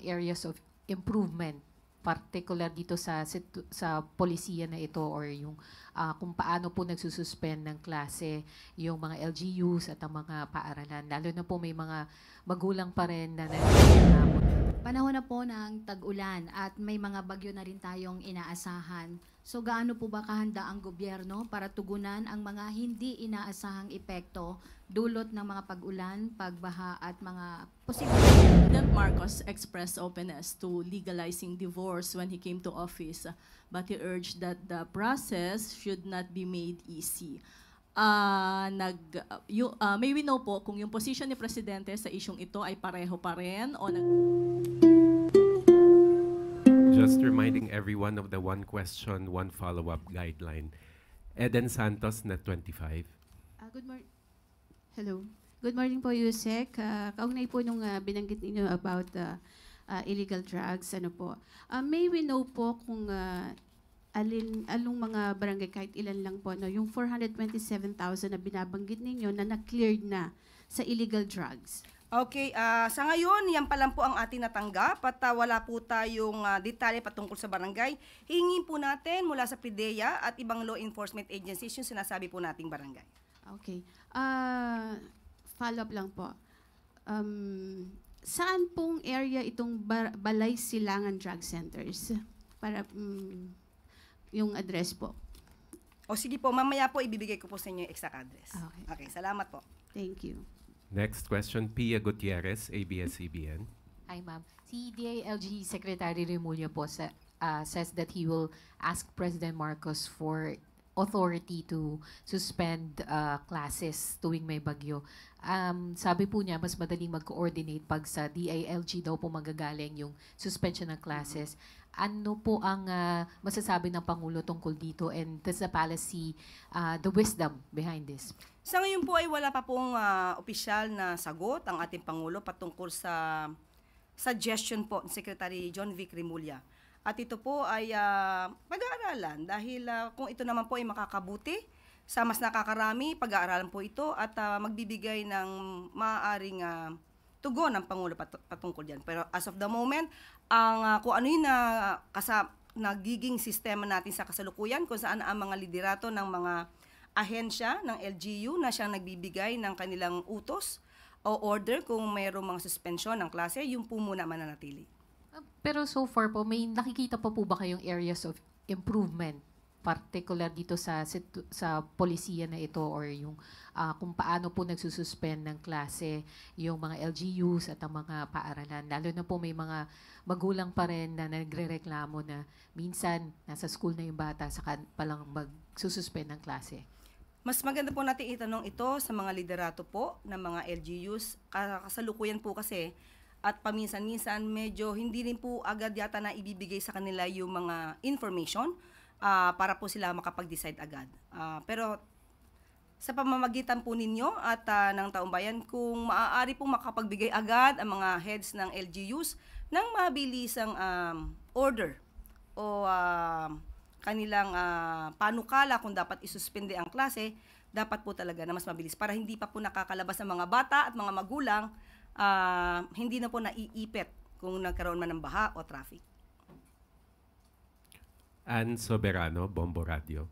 areas of improvement, particular dito sa polisiya na ito, or yung kung paano po nagsususpend ng klase yung mga LGUs at ang mga paaralan, lalo na po may mga magulang pa rin na nagreklamo. Panahon na po ng tag-ulan at may mga bagyo na rin tayong inaasahan. So gaano po ba kahanda ang gobyerno para tugunan ang mga hindi inaasahang epekto dulot ng mga pag-ulan, pagbaha at mga posibleng... President Marcos expressed openness to legalizing divorce when he came to office, but he urged that the process should not be made easy. May we know po kung yung position ni Presidente sa isyong ito ay pareho pa rin o Just reminding everyone of the one question, one follow-up guideline. Eden Santos, Net 25. Good morning. Hello. Good morning po, Yusek. Kaugnay po nung binanggit ninyo about illegal drugs, ano po. May we know po kung anong mga barangay, kahit ilan lang po, no, yung 427,000 na binabanggit ninyo na na-cleared na sa illegal drugs? Okay, sa ngayon, yan pa lang po ang ating natanggap at wala po tayong detalye patungkol sa barangay. Hingin po natin mula sa PDEA at ibang law enforcement agencies yung sinasabi po nating barangay. Okay. Follow-up lang po. Saan pong area itong Balay Silangan Drug Centers? Para yung address po. O sige po, mamaya po ibibigay ko po sa inyo yung exact address. Okay. Okay, salamat po. Thank you. Next question, Pia Gutierrez, ABS-CBN. Hi, ma'am. Si DILG Secretary Remulla po says that he will ask President Marcos for authority to suspend classes tuwing may bagyo. Sabi po niya, mas madaling mag-coordinate pag sa DILG daw po magagaling yung suspension ng classes. Ano po ang masasabi ng Pangulo tungkol dito, and does the palace see the wisdom behind this? Sa ngayon po ay wala pa pong opisyal na sagot ang ating Pangulo patungkol sa suggestion po ni Secretary John Vic Remulla. At ito po ay pag-aaralan dahil kung ito naman po ay makakabuti sa mas nakakarami, pag-aaralan po ito at magbibigay ng maaaring tugon ng Pangulo patungkol dyan. Pero as of the moment, kung ano yung nagiging sistema natin sa kasalukuyan, kung saan ang mga liderato ng mga ahensya ng LGU na siyang nagbibigay ng kanilang utos o order kung mayroong mga suspension ng klase, yung po muna mananatili. Pero so far po, may nakikita pa po ba kayong areas of improvement, particular dito sa polisiya na ito, or yung kung paano po nagsususpend ng klase yung mga LGUs at ang mga paaralan, lalo na po may mga magulang pa rin na nagrereklamo na minsan nasa school na yung bata saka palang magsususpend ng klase? Mas maganda po natin itanong ito sa mga liderato po ng mga LGUs. Kasalukuyan po kasi at paminsan-minsan medyo hindi rin po agad yata na ibibigay sa kanila yung mga information para po sila makapag-decide agad. Pero sa pamamagitan po ninyo at ng Taong Bayan, kung maaari po makapagbigay agad ang mga heads ng LGUs ng mabilisang order o kanilang panukala kung dapat isuspende ang klase, dapat po talaga na mas mabilis para hindi pa po nakakalabas ang mga bata at mga magulang, hindi na po naiipit kung nagkaroon man ng baha o traffic. Ann Soberano, Bombo Radio.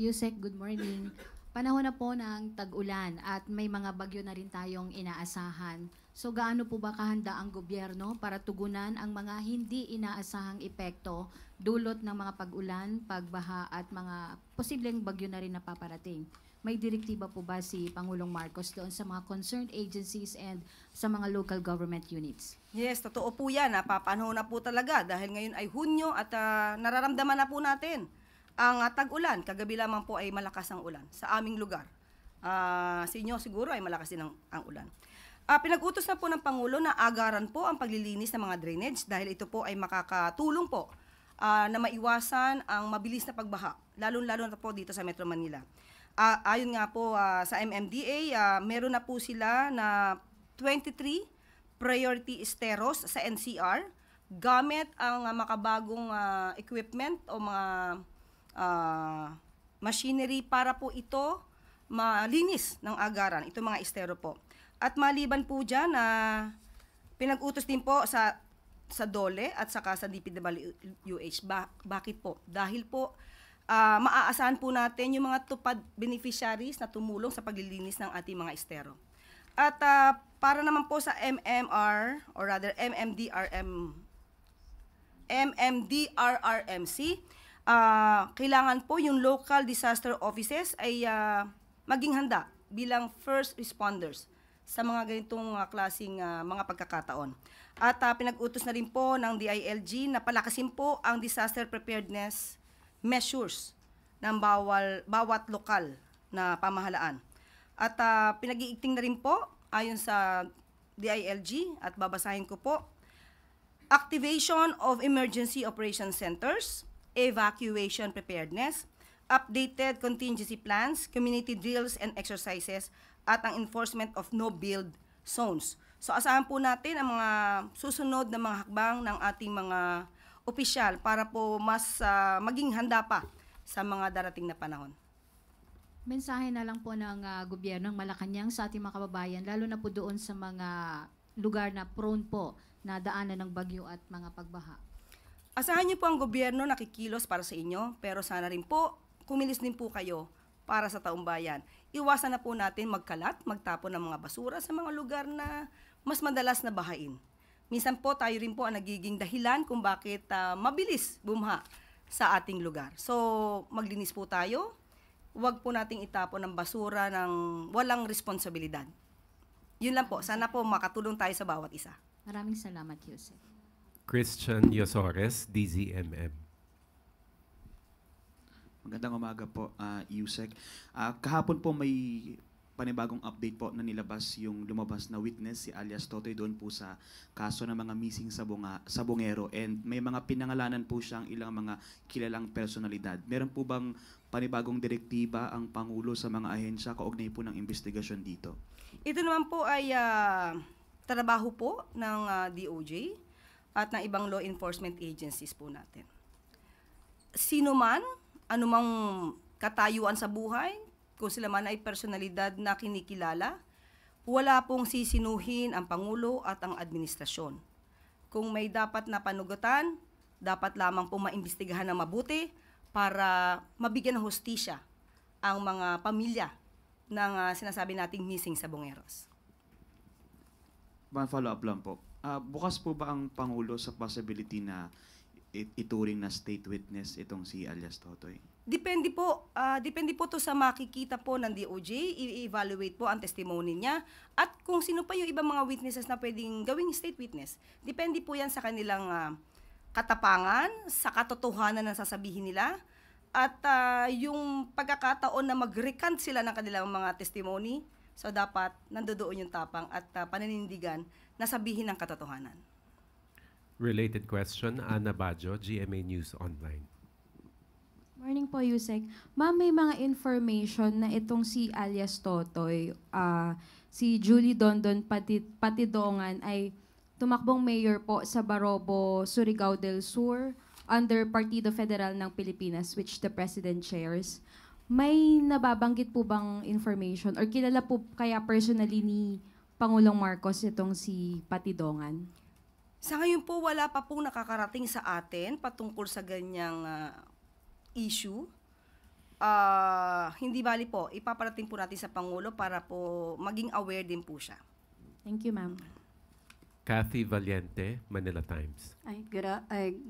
Yusek, good morning. Panahon na po ng tag-ulan at may mga bagyo na rin tayong inaasahan. So gaano po ba kahanda ang gobyerno para tugunan ang mga hindi inaasahang epekto dulot ng mga pag-ulan, pagbaha at mga posibleng bagyo na rin na paparating? May direktiba po ba si Pangulong Marcos doon sa mga concerned agencies and sa mga local government units? Yes, totoo po yan. Napapanahon na po talaga dahil ngayon ay Hunyo at nararamdaman na po natin ang tag-ulan. Kagabi lamang po ay malakas ang ulan sa aming lugar. Sa inyo siguro ay malakas din ang ulan. Pinag-utos na po ng Pangulo na agaran po ang paglilinis ng mga drainage dahil ito po ay makakatulong po na maiwasan ang mabilis na pagbaha, lalo-lalo na po dito sa Metro Manila. Ayon nga po sa MMDA, meron na po sila na 23 priority esteros sa NCR gamit ang makabagong equipment o mga machinery para po ito malinis ng agaran, ito mga estero po. At maliban po dyan, pinag-utos din po sa DOLE at saka sa DPWH. Bakit po? Dahil po, maaasahan po natin yung mga tupad beneficiaries na tumulong sa paglilinis ng ating mga estero. At para naman po sa MMR, or rather MMDRRMC, kailangan po yung local disaster offices ay maging handa bilang first responders sa mga ganitong klaseng mga pagkakataon. At pinag-utos na rin po ng DILG na palakasin po ang disaster preparedness measures ng bawat lokal na pamahalaan. At pinag-iigting na rin po ayon sa DILG at babasahin ko po, activation of emergency operation centers, evacuation preparedness, updated contingency plans, community drills and exercises, at ang enforcement of no-build zones. So asahan po natin ang mga susunod na mga hakbang ng ating mga opisyal para po mas maging handa pa sa mga darating na panahon. Mensahe na lang po ng gobyerno ng Malacanang sa ating mga kababayan, lalo na po doon sa mga lugar na prone po na daanan ng bagyo at mga pagbaha. Asahan niyo po ang gobyerno nakikilos para sa inyo, pero sana rin po kumilos din po kayo para sa taong bayan. Iwasan na po natin magkalat, magtapon ng mga basura sa mga lugar na mas madalas na bahain. Minsan po tayo rin po ang nagiging dahilan kung bakit mabilis bumha sa ating lugar. So maglinis po tayo, huwag po nating itapon ng basura ng walang responsibilidad. Yun lang po, sana po makatulong tayo sa bawat isa. Maraming salamat, Yusek. Christian Yosores, DZMM. Magandang umaga po, Yusek. Kahapon po may panibagong update po na nilabas yung lumabas na witness, si alias Totoy, doon po sa kaso ng mga missing sa Bungero. And may mga pinangalanan po siyang ilang mga kilalang personalidad. Meron po bang panibagong direktiba ang Pangulo sa mga ahensya kaugnay po ng investigasyon dito? Ito naman po ay trabaho po ng DOJ at ng ibang law enforcement agencies po natin. Sino man, anumang katayuan sa buhay, kung sila man ay personalidad na kinikilala, wala pong sisinuhin ang Pangulo at ang administrasyon. Kung may dapat na panugutan, dapat lamang pong maimbestigahan ng mabuti para mabigyan ng hustisya ang mga pamilya ng sinasabi nating missing sa Bungeros. One follow-up lang po. Bukas po ba ang Pangulo sa possibility na ituring na state witness itong si alias Totoy? Depende po to sa makikita po ng DOJ, i-evaluate po ang testimony niya at kung sino pa yung ibang mga witnesses na pwedeng gawing state witness. Depende po yan sa kanilang katapangan, sa katotohanan na sasabihin nila at yung pagkakataon na mag-recant sila ng kanilang mga testimony. So dapat nandoon yung tapang at paninindigan na sabihin ng katotohanan. Related question, Ana Bajo, GMA News Online. Morning po, Yusek. Ma'am, may mga information na itong si alias Totoy, si Julie Dondon Patidongan ay tumakbong mayor po sa Barobo, Surigao del Sur under Partido Federal ng Pilipinas, which the President chairs. May nababanggit po bang information or kilala po kaya personally ni Pangulong Marcos itong si Patidongan? Sa ngayon po, wala pa pong nakakarating sa atin patungkol sa ganyang issue. Hindi bali po, ipaparating po natin sa Pangulo para po maging aware din po siya. Thank you, ma'am. Kathy Valiente, Manila Times.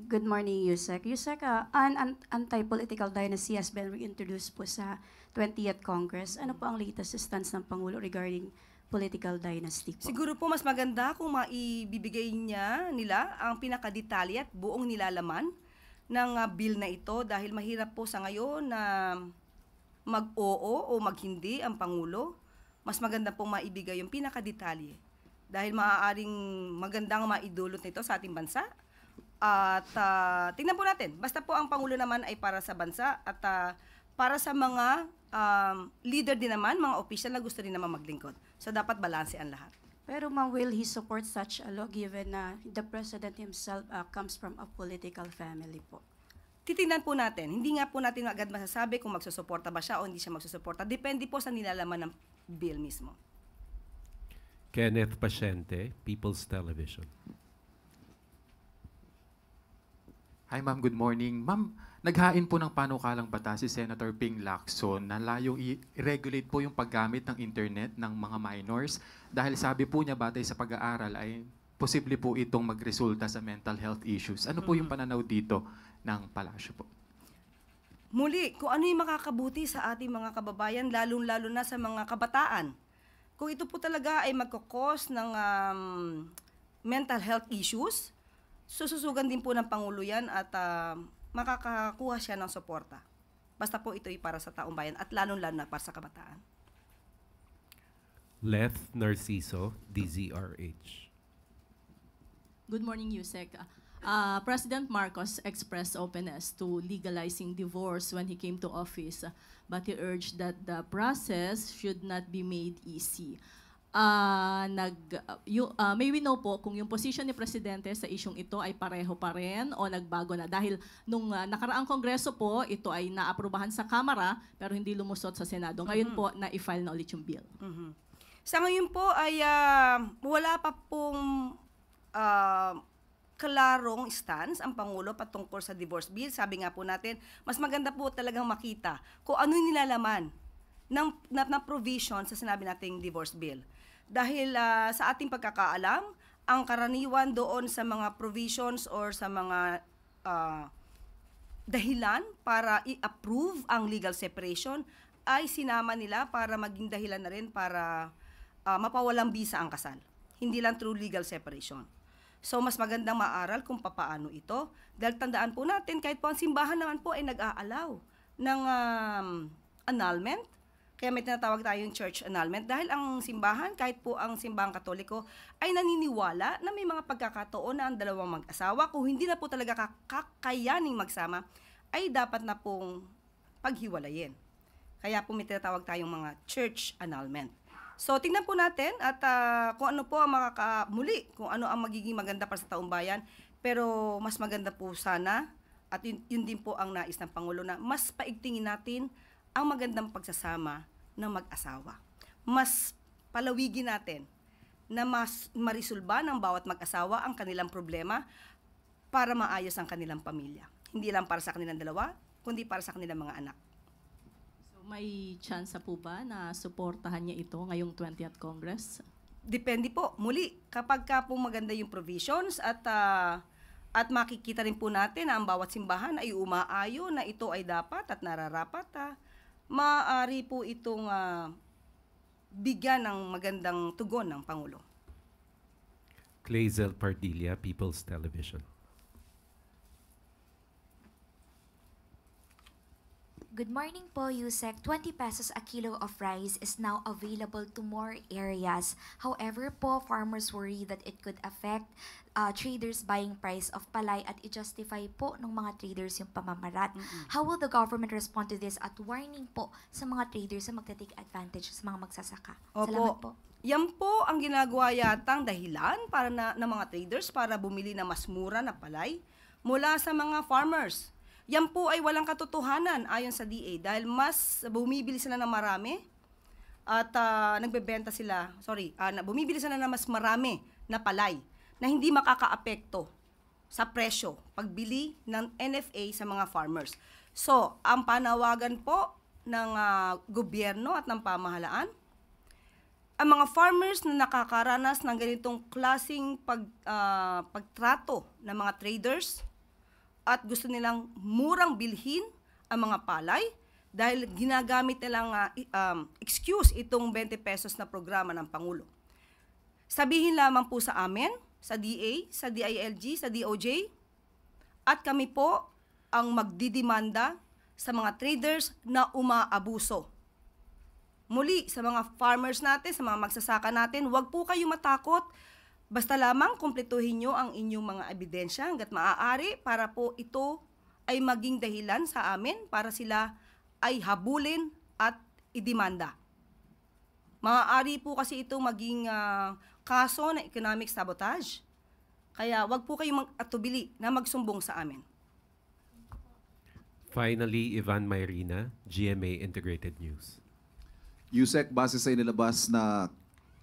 Good morning, Yusek. Yusek, an anti-political dynasty has been reintroduced po sa 20th Congress. Ano po ang latest stance ng Pangulo regarding political dynasty po? Siguro po mas maganda kung maibibigay nila ang pinakadetalye at buong nilalaman ng bill na ito dahil mahirap po sa ngayon na mag-oo o mag-hindi ang Pangulo. Mas maganda pong maibigay yung pinakadetalye dahil maaaring magandang maidulot nito sa ating bansa. At tingnan po natin, basta po ang Pangulo naman ay para sa bansa at para sa mga leader din naman, mga official na gusto rin naman maglingkod. So dapat balanse ang lahat. Pero ma'am, will he support such a law given na the President himself comes from a political family po? Titingnan po natin. Hindi nga po natin agad masasabi kung magsusuporta ba siya o hindi siya magsusuporta. Depende po sa nilalaman ng bill mismo. Kenneth Pasyente, People's Television. Hi ma'am, good morning. Ma'am, naghain po ng panukalang batas si Senator Ping Lacson na layong i-regulate po yung paggamit ng internet ng mga minors dahil sabi po niya batay sa pag-aaral ay posible po itong magresulta sa mental health issues. Ano po yung pananaw dito ng palasyo po? Muli, kung ano yung makakabuti sa ating mga kababayan, lalong-lalo na sa mga kabataan. Kung ito po talaga ay magkakos ng mental health issues, sususugan din po ng Pangulo yan at makakakuha siya ng suporta. Basta po ito'y para sa taong bayan at lalong-lalo na para sa kabataan. Leth Narciso, DZRH. Good morning, Yusek. President Marcos expressed openness to legalizing divorce when he came to office, but he urged that the process should not be made easy. May we know po kung yung position ni Presidente sa isyong ito ay pareho pa rin o nagbago na? Dahil nung nakaraang Kongreso po, ito ay naaprubahan sa Kamara pero hindi lumusot sa Senado. Ngayon po, na-i-file na ulit yung bill. Sa ngayon po ay wala pa pong klarong stance ang Pangulo patungkol sa divorce bill. Sabi nga po natin, mas maganda po talagang makita kung ano yung nilalaman ng provision sa sinabi nating divorce bill. Dahil sa ating pagkakaalam, ang karaniwan doon sa mga provisions or sa mga dahilan para i-approve ang legal separation ay sinama nila para maging dahilan na rin para mapawalang bisa ang kasal. Hindi lang through legal separation. So mas magandang maaral kung papaano ito. Dahil tandaan po natin, kahit po ang simbahan naman po ay nag-aalaw ng annulment. Kaya may tinatawag tayong church annulment dahil ang simbahan, kahit po ang simbahang Katoliko, ay naniniwala na may mga pagkakataon na ang dalawang mag-asawa, kung hindi na po talaga kakayaning magsama, ay dapat na pong paghiwalayin. Kaya po may tinatawag tayong mga church annulment. So tingnan po natin at kung ano po ang muli, kung ano ang magiging maganda para sa taong bayan, pero mas maganda po sana, at yun din po ang nais ng Pangulo na mas paigtingin natin ang magandang pagsasama ng mag-asawa. Mas palawigin natin na mas marisolba ng bawat mag-asawa ang kanilang problema para maayos ang kanilang pamilya. Hindi lang para sa kanilang dalawa, kundi para sa kanilang mga anak. So may chance po ba na suportahan niya ito ngayong 20th Congress? Depende po. Muli, kapag ka po maganda yung provisions at makikita rin po natin na ang bawat simbahan ay umaayo na ito ay dapat at nararapat, maaari po itong bigyan ng magandang tugon ng Pangulo. Clazel Pardilla, People's Television. Good morning po, Yusek. 20 pesos a kilo of rice is now available to more areas. However po, farmers worry that it could affect traders buying price of palay at i-justify po ng mga traders yung pamamarat. How will the government respond to this at warning po sa mga traders na magta-take advantage sa mga magsasaka? Salamat po. Yan po ang ginagawa yatang dahilan para ng mga traders para bumili na mas mura na palay mula sa mga farmers. Yan po ay walang katotohanan ayon sa DA dahil mas bumibili sila ng marami at bumibili sila ng mas marami na palay na hindi makakaapekto sa presyo pagbili ng NFA sa mga farmers. So, ang panawagan po ng gobyerno at ng pamahalaan, ang mga farmers na nakakaranas ng ganitong klaseng pagtrato ng mga traders at gusto nilang murang bilhin ang mga palay dahil ginagamit nilang excuse itong 20 pesos na programa ng Pangulo. Sabihin lamang po sa amin, sa DA, sa DILG, sa DOJ, at kami po ang magdidemanda sa mga traders na umaabuso. Muli, sa mga farmers natin, sa mga magsasaka natin, huwag po kayong matakot. Basta lamang kumpletuhin nyo ang inyong mga ebidensya hanggat maaari para po ito ay maging dahilan sa amin para sila ay habulin at idemanda. Maaari po kasi ito maging kaso na economic sabotage. Kaya wag po kayong atubili na magsumbong sa amin. Finally, Ivan Mayrina, GMA Integrated News. Yusek, base sa inilabas na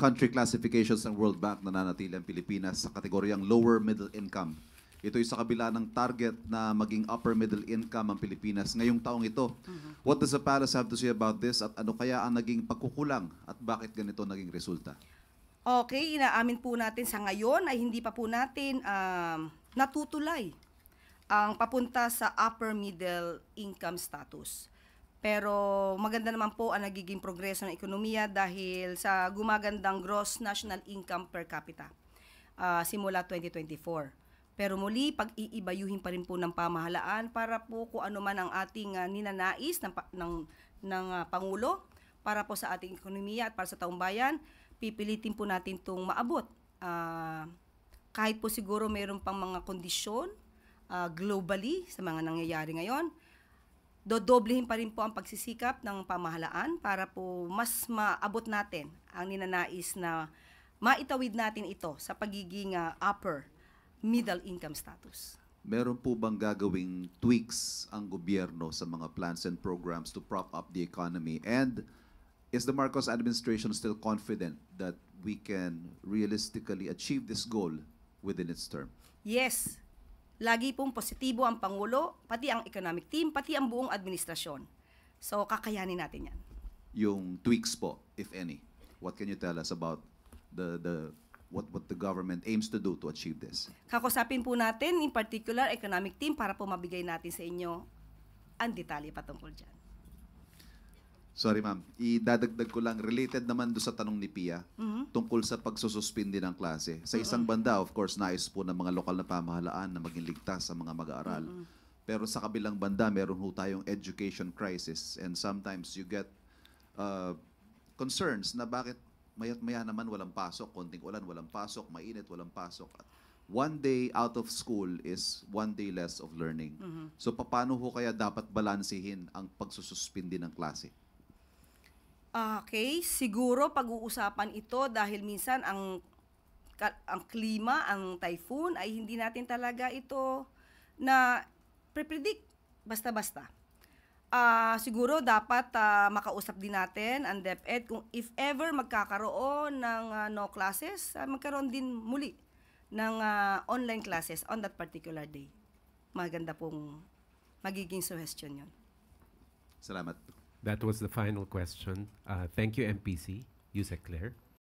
country classifications ng World Bank, nananatili ang Pilipinas sa kategoryang lower middle income. Ito'y sa kabila ng target na maging upper middle income ang Pilipinas ngayong taong ito. What does the palace have to say about this at ano kaya ang naging pagkukulang at bakit ganito naging resulta? Okay, inaamin po natin sa ngayon ay hindi pa po natin natutulay ang papunta sa upper middle income status. Pero maganda naman po ang nagiging progreso ng ekonomiya dahil sa gumagandang gross national income per capita simula 2024. Pero muli, pag-iibayuhin pa rin po ng pamahalaan para po kung ano man ang ating ninanais ng Pangulo para po sa ating ekonomiya at para sa taong bayan, pipilitin po natin itong maabot. Kahit po siguro mayroon pang mga kondisyon globally sa mga nangyayari ngayon, dodoblehin pa rin po ang pagsisikap ng pamahalaan para po mas maabot natin ang ninanais na maitawid natin ito sa pagiging upper middle income status. Meron po bang gagawing tweaks ang gobyerno sa mga plans and programs to prop up the economy? And is the Marcos administration still confident that we can realistically achieve this goal within its term? Yes. Lagi pong positibo ang Pangulo, pati ang economic team, pati ang buong administrasyon. So, kakayanin natin yan. Yung tweaks po, if any, what can you tell us about what the government aims to do to achieve this? Kakusapin po natin, in particular, economic team, para po mabigay natin sa inyo ang detalye patungkol dyan. Sorry ma'am, idadagdag ko lang, related naman do sa tanong ni Pia, tungkol sa pagsususpindi ng klase. Sa isang banda, of course, nais po ng mga lokal na pamahalaan na maging ligtas sa mga mag-aaral. Pero sa kabilang banda, meron ho tayong education crisis and sometimes you get concerns na bakit maya't maya naman walang pasok, konting ulan, walang pasok, mainit, walang pasok. At one day out of school is one day less of learning. So paano ho kaya dapat balansehin ang pagsususpindi ng klase? Okay, siguro pag-uusapan ito dahil minsan ang klima, ang typhoon ay hindi natin talaga ito na pre-predict basta-basta. Siguro dapat makausap din natin ang DepEd kung if ever magkakaroon ng no classes, magkaroon din muli ng online classes on that particular day. Maganda pong magiging suggestion yun. Salamat. That was the final question. Thank you, MPC. Yusek Claire.